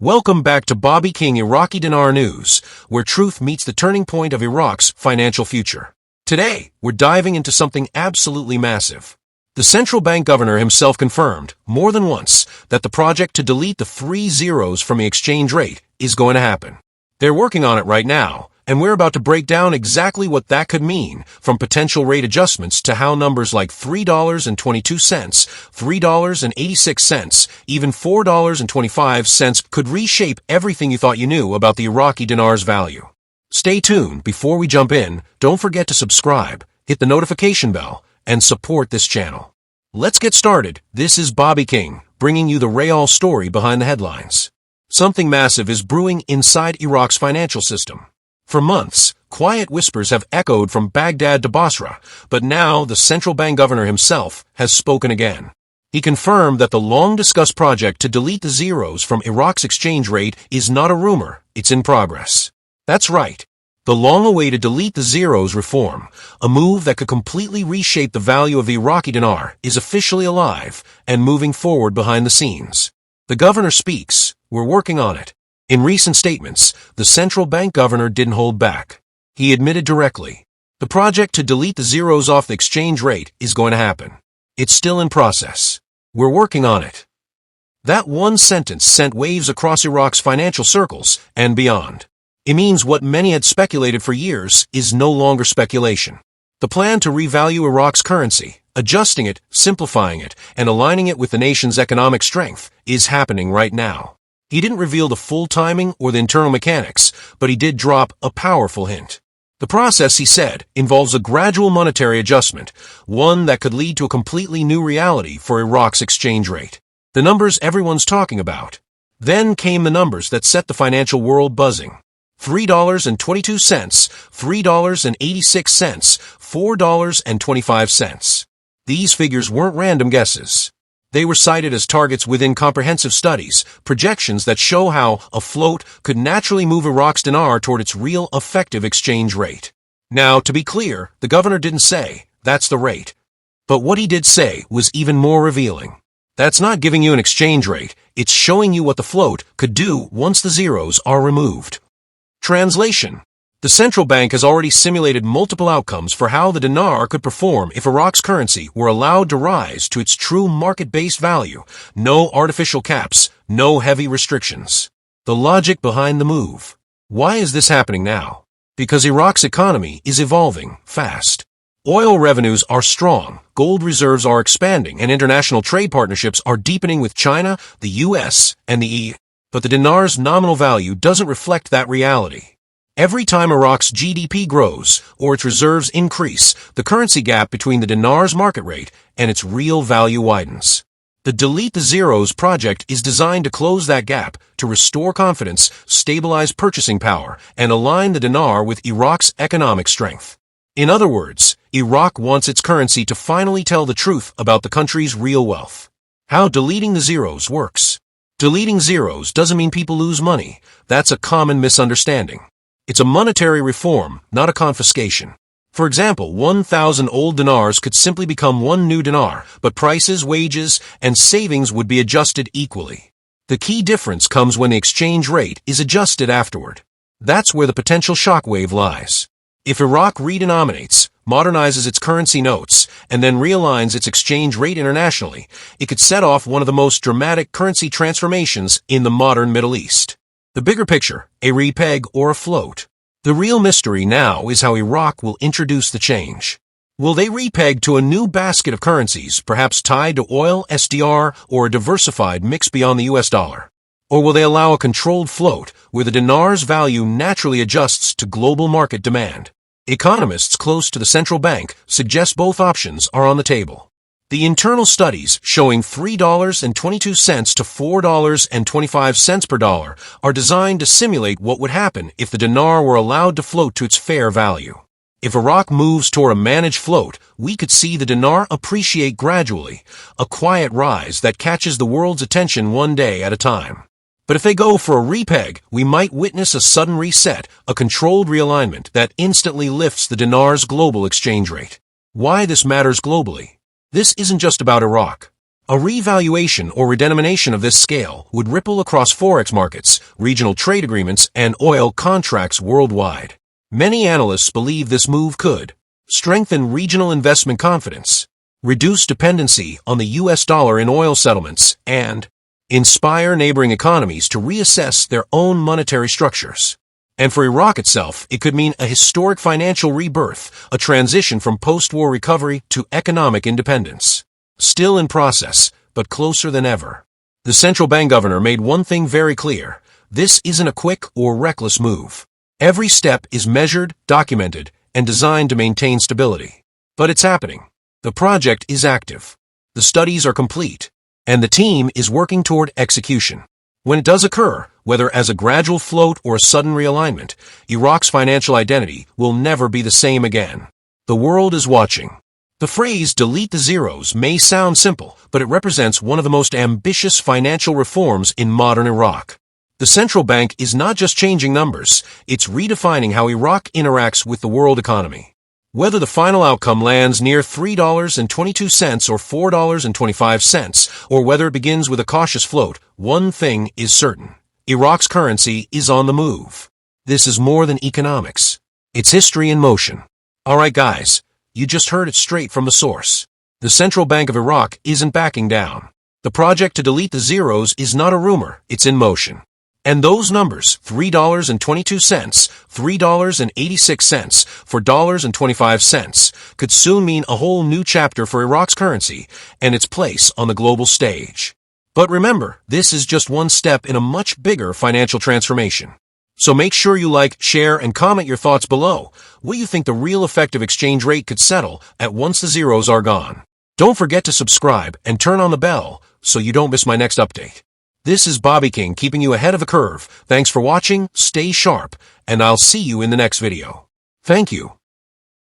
Welcome back to Bobby King Iraqi Dinar News, where truth meets the turning point of Iraq's financial future. Today, we're diving into something absolutely massive. The central bank governor himself confirmed, more than once, that the project to delete the 3 zeros from the exchange rate is going to happen. They're working on it right now, and we're about to break down exactly what that could mean, from potential rate adjustments to how numbers like $3.22, $3.86, even $4.25 could reshape everything you thought you knew about the Iraqi dinar's value. Stay tuned. Before we jump in, don't forget to subscribe, hit the notification bell, and support this channel. Let's get started. This is Bobby King, bringing you the real story behind the headlines. Something massive is brewing inside Iraq's financial system. For months, quiet whispers have echoed from Baghdad to Basra, but now the central bank governor himself has spoken again. He confirmed that the long-discussed project to delete the zeros from Iraq's exchange rate is not a rumor, it's in progress. That's right. The long-awaited delete the zeros reform, a move that could completely reshape the value of the Iraqi dinar, is officially alive and moving forward behind the scenes. The governor speaks, "We're working on it." In recent statements, the central bank governor didn't hold back. He admitted directly, the project to delete the zeros off the exchange rate is going to happen. It's still in process. We're working on it. That one sentence sent waves across Iraq's financial circles and beyond. It means what many had speculated for years is no longer speculation. The plan to revalue Iraq's currency, adjusting it, simplifying it, and aligning it with the nation's economic strength, is happening right now. He didn't reveal the full timing or the internal mechanics, but he did drop a powerful hint. The process, he said, involves a gradual monetary adjustment, one that could lead to a completely new reality for Iraq's exchange rate. The numbers everyone's talking about. Then came the numbers that set the financial world buzzing. $3.22, $3.86, $4.25. These figures weren't random guesses. They were cited as targets within comprehensive studies, projections that show how a float could naturally move Iraq's dinar toward its real effective exchange rate. Now, to be clear, the governor didn't say, that's the rate. But what he did say was even more revealing. That's not giving you an exchange rate, it's showing you what the float could do once the zeros are removed. Translation. The central bank has already simulated multiple outcomes for how the dinar could perform if Iraq's currency were allowed to rise to its true market-based value. No artificial caps, no heavy restrictions. The logic behind the move. Why is this happening now? Because Iraq's economy is evolving fast. Oil revenues are strong, gold reserves are expanding, and international trade partnerships are deepening with China, the US, and the EU. But the dinar's nominal value doesn't reflect that reality. Every time Iraq's GDP grows or its reserves increase, the currency gap between the dinar's market rate and its real value widens. The Delete the Zeros project is designed to close that gap, to restore confidence, stabilize purchasing power, and align the dinar with Iraq's economic strength. In other words, Iraq wants its currency to finally tell the truth about the country's real wealth. How deleting the zeros works. Deleting zeros doesn't mean people lose money. That's a common misunderstanding. It's a monetary reform, not a confiscation. For example, 1,000 old dinars could simply become one new dinar, but prices, wages, and savings would be adjusted equally. The key difference comes when the exchange rate is adjusted afterward. That's where the potential shockwave lies. If Iraq redenominates, modernizes its currency notes, and then realigns its exchange rate internationally, it could set off one of the most dramatic currency transformations in the modern Middle East. The bigger picture, a repeg or a float. The real mystery now is how Iraq will introduce the change. Will they repeg to a new basket of currencies, perhaps tied to oil, SDR, or a diversified mix beyond the US dollar? Or will they allow a controlled float, where the dinar's value naturally adjusts to global market demand? Economists close to the central bank suggest both options are on the table. The internal studies showing $3.22 to $4.25 per dollar are designed to simulate what would happen if the dinar were allowed to float to its fair value. If Iraq moves toward a managed float, we could see the dinar appreciate gradually, a quiet rise that catches the world's attention one day at a time. But if they go for a repeg, we might witness a sudden reset, a controlled realignment that instantly lifts the dinar's global exchange rate. Why this matters globally? This isn't just about Iraq. A revaluation or redenomination of this scale would ripple across forex markets, regional trade agreements, and oil contracts worldwide. Many analysts believe this move could strengthen regional investment confidence, reduce dependency on the US dollar in oil settlements, and inspire neighboring economies to reassess their own monetary structures. And for Iraq itself, it could mean a historic financial rebirth, a transition from post-war recovery to economic independence. Still in process, but closer than ever. The central bank governor made one thing very clear. This isn't a quick or reckless move. Every step is measured, documented, and designed to maintain stability. But it's happening. The project is active. The studies are complete. And the team is working toward execution. When it does occur, whether as a gradual float or a sudden realignment, Iraq's financial identity will never be the same again. The world is watching. The phrase "delete the zeros" may sound simple, but it represents one of the most ambitious financial reforms in modern Iraq. The central bank is not just changing numbers, it's redefining how Iraq interacts with the world economy. Whether the final outcome lands near $3.22 or $4.25, or whether it begins with a cautious float, one thing is certain. Iraq's currency is on the move. This is more than economics. It's history in motion. Alright guys, you just heard it straight from the source. The Central Bank of Iraq isn't backing down. The project to delete the zeros is not a rumor, it's in motion. And those numbers, $3.22, $3.86, $4.25, could soon mean a whole new chapter for Iraq's currency and its place on the global stage. But remember, this is just one step in a much bigger financial transformation. So make sure you like, share, and comment your thoughts below. What you think the real effective exchange rate could settle at once the zeros are gone. Don't forget to subscribe and turn on the bell so you don't miss my next update. This is Bobby King keeping you ahead of the curve. Thanks for watching, stay sharp, and I'll see you in the next video. Thank you.